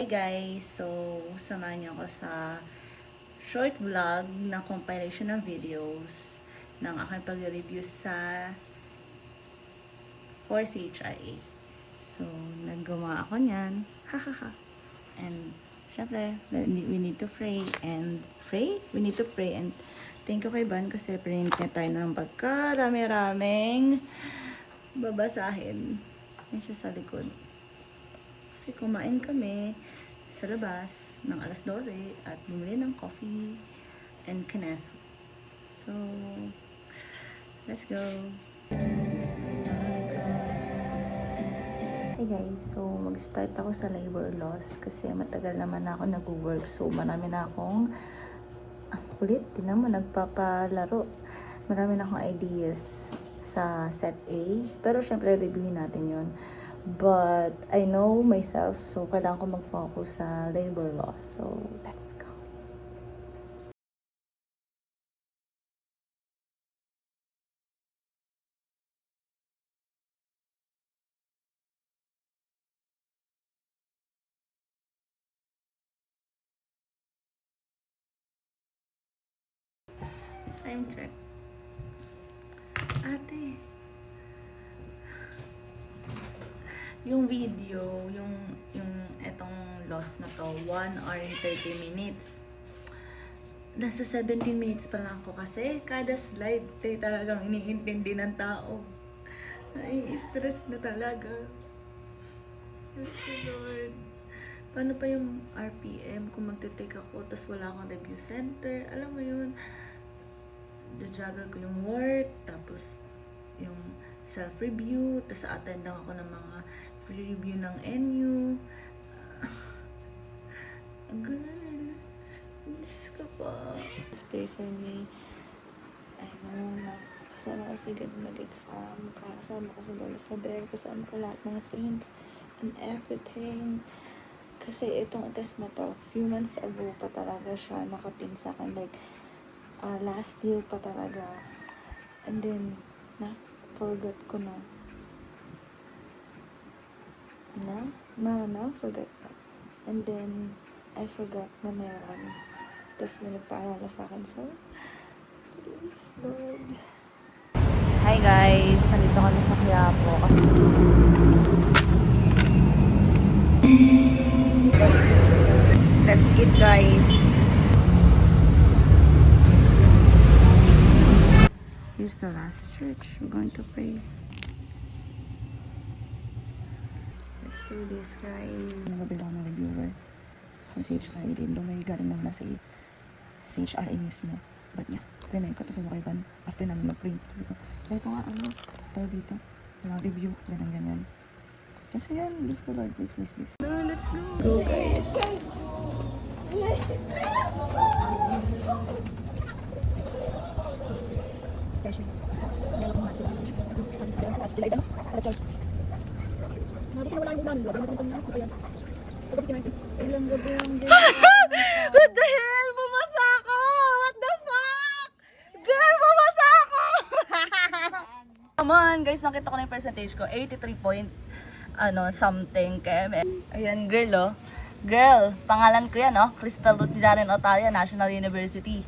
Hi guys! So, samahan niyo ako sa short vlog na compilation ng videos ng aking pag-review sa 4CHIA. So, naggawa ako niyan. Hahaha. And, syempre, we need to pray and we need to pray and thank you kay Ban kasi print niya tayo ng pagkarami-raming babasahin. Yan siya sa likod. Kasi kumain kami sa labas ng alas 12 at bumili ng coffee and kineso. So, let's go! Hey guys, so mag-start ako sa labor loss kasi matagal naman ako nag-work. So, marami na akong kulit, tinan mo, nagpapalaro. Marami na akong ideas sa set A. Pero syempre, reviewin natin yun. But I know myself, so kailangan ko mag-focus sa labor loss. So, let's go. Time check. Ate. Yung video, yung etong loss na to, 1 hour and 30 minutes. Nasa 17 minutes pa lang ako kasi kada slide talagang iniintindi ng tao. Nai-stress na talaga. Yes, Lord. Paano pa yung RPM kung magte-take ako tapos wala akong review center? Alam mo yun, juggle ko yung work, tapos yung self-review, tapos attend lang ako ng mga free review ng NU. Girl, Diyos ka pa. Pray for me. I know na kasama ko si God mag-exam, kasama ko si Lola Sabel, kasama ko lahat ng saints and everything. Kasi itong test na to, few months ago pa talaga siya nakapin sa akin. Like, last year pa talaga. And then, forgot ko na. Forgot na. And then, I forgot na meron. Tapos may nagpaalala sa akin. So, please, Lord. Hi guys! Nandito kami sa Quiapo. Let's eat guys! Here's the last church. We're going to pray. Let's do this, guys. Nagabila ako ng reviewer kung si HRA din. Doon may galing naman na si HRA mismo. But yeah, trinay ko. Tapos kay Van, after namin mag-print. Try ko nga tayo dito. Walang review. Ganyan. Kasi yan, let's go Lord. Please. No, let's go. Go, guys. What the hell? Bumasa ako! What the fuck? Girl, bumasa ako! Come on, guys, nakita ko na yung percentage ko. 83 point, something km. Ayan, girl, oh. Girl, pangalan ko yan, oh. Crystal Ruth Jaren Otaria, National University.